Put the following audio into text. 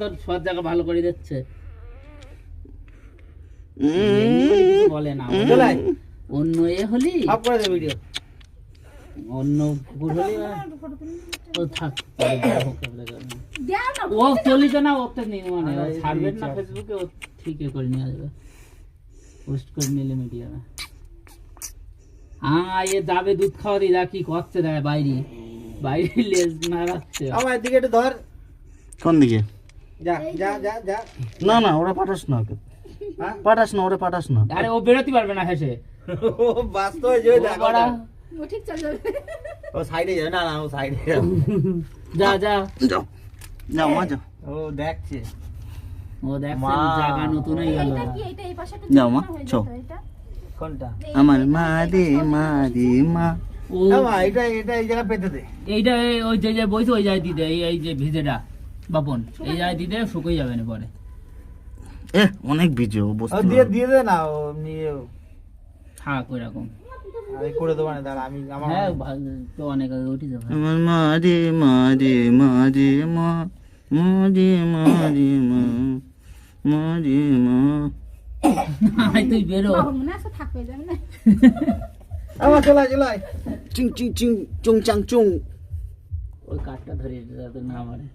তোর সব জায়গা ভালো করে দিচ্ছে বলে না অন্য এ হলি ভিডিও অন্য কুকুর হলি ও থাক ও চলিত না ওকে নিয়ে মানে ছাড়বেন না ফেসবুকে ও ঠিকই করে নিয়ে আসবে পোস্ট করে নিলে মিডিয়া এ যাবে দুধ খাওয়া দিয়ে যা কি করছে দেখ বাইরে বাইরে লেজ নাড়াচ্ছে আমার দিকে একটু ধর কোন দিকে যা যা যা যা না না ওরা পাঠাস না ওকে পাঠাস না ওরা পাঠাস না আরে ও বেরোতে পারবে না হেসে ও বাস্ত হয়ে যাবে দেখ ও ঠিক চলে যাবে ও সাইডে যাবে না না ও সাইডে যাবে যা যা যাও যাও মা যাও ও দেখছে ও দেখছে জায়গা নতুন হয়ে গেল এটা কি এটা এই পাশাটা যাও মা চো এটা কোনটা আমার মা রে মা ও আমা এটা এটা এই জায়গা পেতে দে এইটা ওই যে বইছে ওই জায়গায় দিতে এই যে ভিজেটা বাপন এই জায়গায় দিতে শুকিয়ে যাবে না পরে এ অনেক ভিজে ও ও বসতে দিয়ে দিয়ে দে না ও নিয়ে থাক ওই রকম আমি করে দেবো না দাঁড়া আমি আমার হ্যাঁ তো অনেক আগে উঠে যাবে আমার মা রে মা রে মা রে মা মা রে মা রে মা মা রে মা তুই বেরো মনে আছে থাকবে যাবে না আমার চলাই চলাই চিং চিং চিং চুং চাং চুং ওই কাঠটা ধরে যাতে না মারে